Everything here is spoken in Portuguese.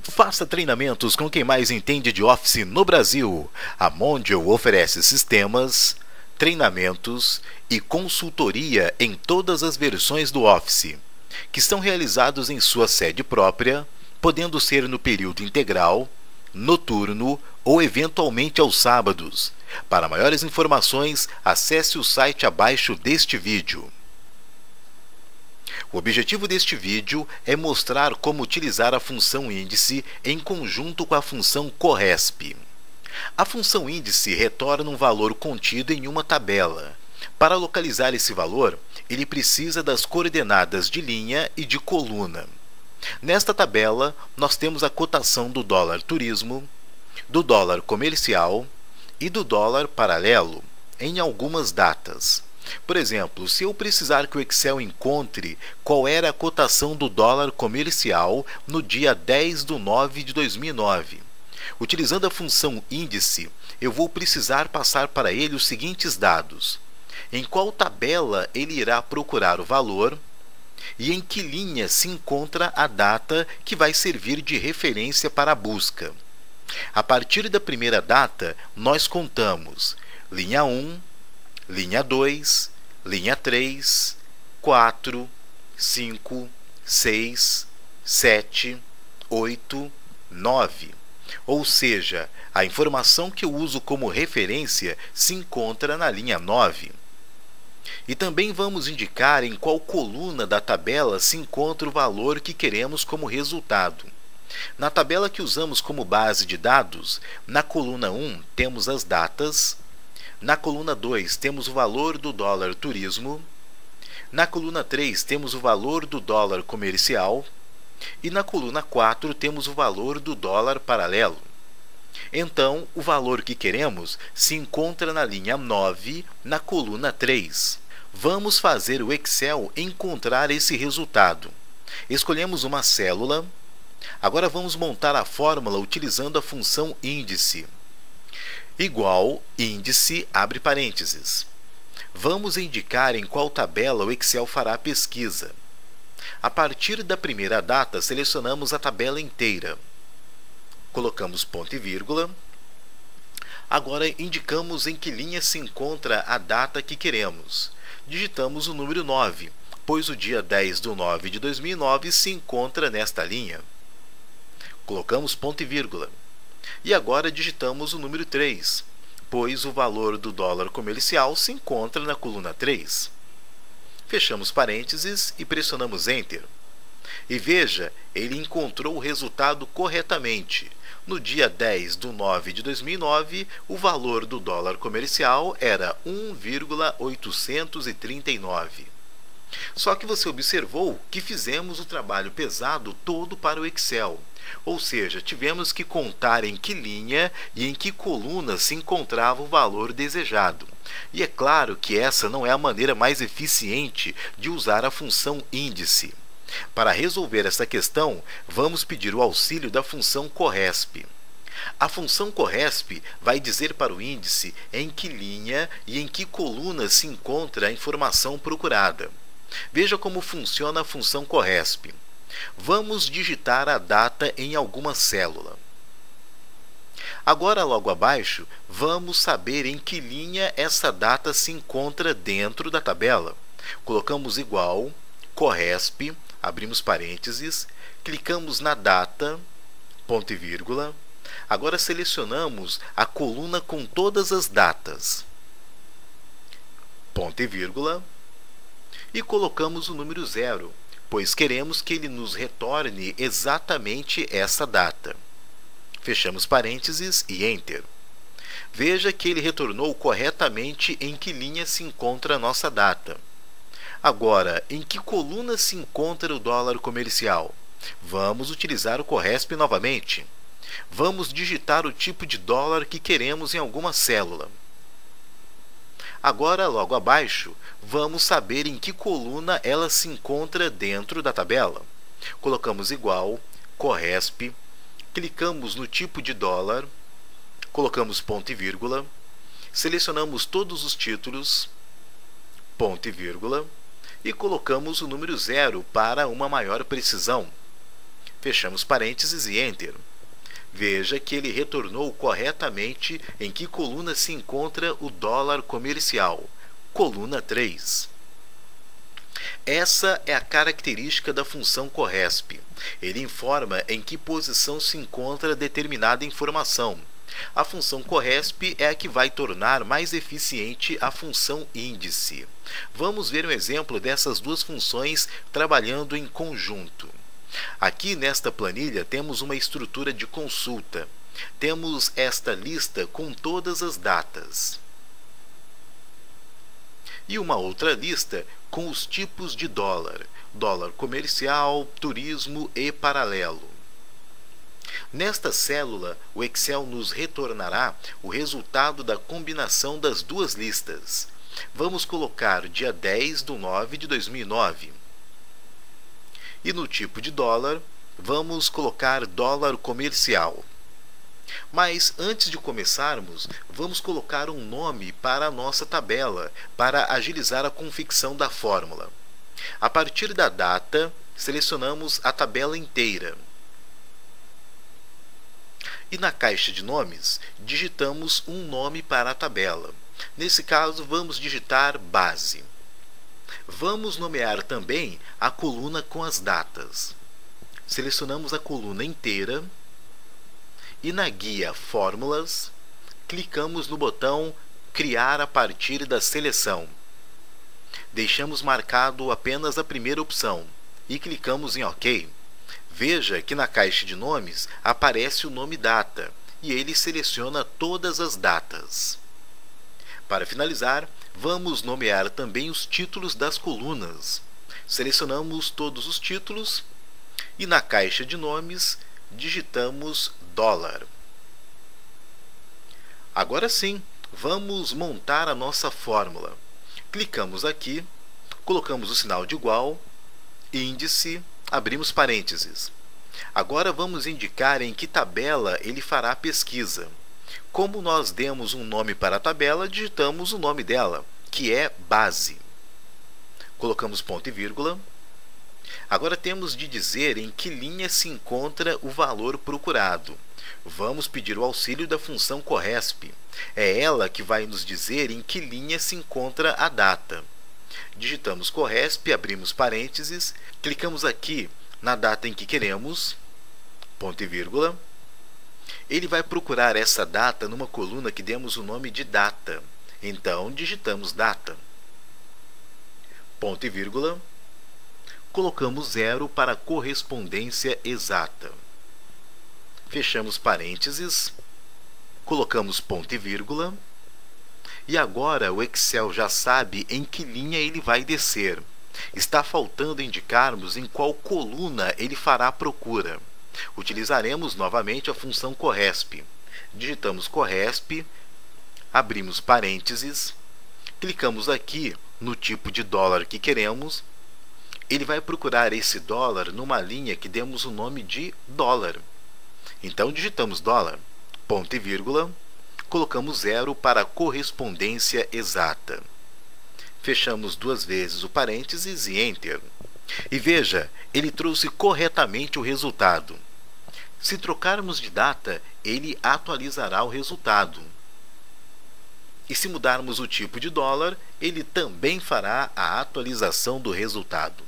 Faça treinamentos com quem mais entende de Office no Brasil. A Mondial oferece sistemas, treinamentos e consultoria em todas as versões do Office, que são realizados em sua sede própria, podendo ser no período integral, noturno ou eventualmente aos sábados. Para maiores informações, acesse o site abaixo deste vídeo. O objetivo deste vídeo é mostrar como utilizar a função índice em conjunto com a função corresp. A função índice retorna um valor contido em uma tabela. Para localizar esse valor, ele precisa das coordenadas de linha e de coluna. Nesta tabela, nós temos a cotação do dólar turismo, do dólar comercial e do dólar paralelo em algumas datas. Por exemplo, se eu precisar que o Excel encontre qual era a cotação do dólar comercial no dia 10/9 de 2009, utilizando a função índice, eu vou precisar passar para ele os seguintes dados: em qual tabela ele irá procurar o valor e em que linha se encontra a data que vai servir de referência para a busca. A partir da primeira data, nós contamos linha 1, linha 2, linha 3, 4, 5, 6, 7, 8, 9. Ou seja, a informação que eu uso como referência se encontra na linha 9. E também vamos indicar em qual coluna da tabela se encontra o valor que queremos como resultado. Na tabela que usamos como base de dados, na coluna 1 temos as datas, na coluna 2 temos o valor do dólar turismo, na coluna 3 temos o valor do dólar comercial e na coluna 4 temos o valor do dólar paralelo. Então, o valor que queremos se encontra na linha 9, na coluna 3. Vamos fazer o Excel encontrar esse resultado. Escolhemos uma célula. Agora vamos montar a fórmula utilizando a função índice. Igual índice, abre parênteses. Vamos indicar em qual tabela o Excel fará a pesquisa. A partir da primeira data, selecionamos a tabela inteira. Colocamos ponto e vírgula. Agora indicamos em que linha se encontra a data que queremos. Digitamos o número 9, pois o dia 10/9 de 2009 se encontra nesta linha. Colocamos ponto e vírgula. E agora digitamos o número 3, pois o valor do dólar comercial se encontra na coluna 3. Fechamos parênteses e pressionamos Enter. E veja, ele encontrou o resultado corretamente. No dia 10/9 de 2009, o valor do dólar comercial era 1,839. Só que você observou que fizemos o trabalho pesado todo para o Excel. Ou seja, tivemos que contar em que linha e em que coluna se encontrava o valor desejado. E é claro que essa não é a maneira mais eficiente de usar a função índice. Para resolver essa questão, vamos pedir o auxílio da função corresp. A função corresp vai dizer para o índice em que linha e em que coluna se encontra a informação procurada. Veja como funciona a função corresp. Vamos digitar a data em alguma célula. Agora, logo abaixo, vamos saber em que linha essa data se encontra dentro da tabela. Colocamos igual, corresp, abrimos parênteses, clicamos na data, ponto e vírgula. Agora selecionamos a coluna com todas as datas, ponto e vírgula, e colocamos o número 0, pois queremos que ele nos retorne exatamente essa data. Fechamos parênteses e Enter. Veja que ele retornou corretamente em que linha se encontra a nossa data. Agora, em que coluna se encontra o dólar comercial? Vamos utilizar o corresp novamente. Vamos digitar o tipo de dólar que queremos em alguma célula. Agora, logo abaixo, vamos saber em que coluna ela se encontra dentro da tabela. Colocamos igual, corresp, clicamos no tipo de dólar, colocamos ponto e vírgula, selecionamos todos os títulos, ponto e vírgula, e colocamos o número 0 para uma maior precisão. Fechamos parênteses e Enter. Veja que ele retornou corretamente em que coluna se encontra o dólar comercial, coluna 3. Essa é a característica da função CORRESP. Ele informa em que posição se encontra determinada informação. A função CORRESP é a que vai tornar mais eficiente a função índice. Vamos ver um exemplo dessas duas funções trabalhando em conjunto. Aqui nesta planilha temos uma estrutura de consulta. Temos esta lista com todas as datas. E uma outra lista com os tipos de dólar: dólar comercial, turismo e paralelo. Nesta célula, o Excel nos retornará o resultado da combinação das duas listas. Vamos colocar dia 10/9/2009. E no tipo de dólar, vamos colocar dólar comercial. Mas antes de começarmos, vamos colocar um nome para a nossa tabela, para agilizar a confecção da fórmula. A partir da data, selecionamos a tabela inteira. E na caixa de nomes, digitamos um nome para a tabela. Nesse caso, vamos digitar base. Vamos nomear também a coluna com as datas. Selecionamos a coluna inteira e na guia Fórmulas, clicamos no botão Criar a partir da seleção. Deixamos marcado apenas a primeira opção e clicamos em OK. Veja que na caixa de nomes aparece o nome data e ele seleciona todas as datas. Para finalizar, vamos nomear também os títulos das colunas. Selecionamos todos os títulos e na caixa de nomes digitamos dólar. Agora sim, vamos montar a nossa fórmula. Clicamos aqui, colocamos o sinal de igual, índice, abrimos parênteses. Agora vamos indicar em que tabela ele fará a pesquisa. Como nós demos um nome para a tabela, digitamos o nome dela, que é base. Colocamos ponto e vírgula. Agora temos de dizer em que linha se encontra o valor procurado. Vamos pedir o auxílio da função CORRESP. É ela que vai nos dizer em que linha se encontra a data. Digitamos CORRESP, abrimos parênteses, clicamos aqui na data em que queremos, ponto e vírgula. Ele vai procurar essa data numa coluna que demos o nome de data. Então, digitamos data, ponto e vírgula. Colocamos 0 para a correspondência exata. Fechamos parênteses, colocamos ponto e vírgula. E agora o Excel já sabe em que linha ele vai descer. Está faltando indicarmos em qual coluna ele fará a procura. Utilizaremos novamente a função CORRESP. Digitamos CORRESP, abrimos parênteses, clicamos aqui no tipo de dólar que queremos. Ele vai procurar esse dólar numa linha que demos o nome de dólar. Então digitamos dólar, ponto e vírgula, colocamos 0 para a correspondência exata. Fechamos duas vezes o parênteses e Enter. E veja, ele trouxe corretamente o resultado. Se trocarmos de data, ele atualizará o resultado. E se mudarmos o tipo de dólar, ele também fará a atualização do resultado.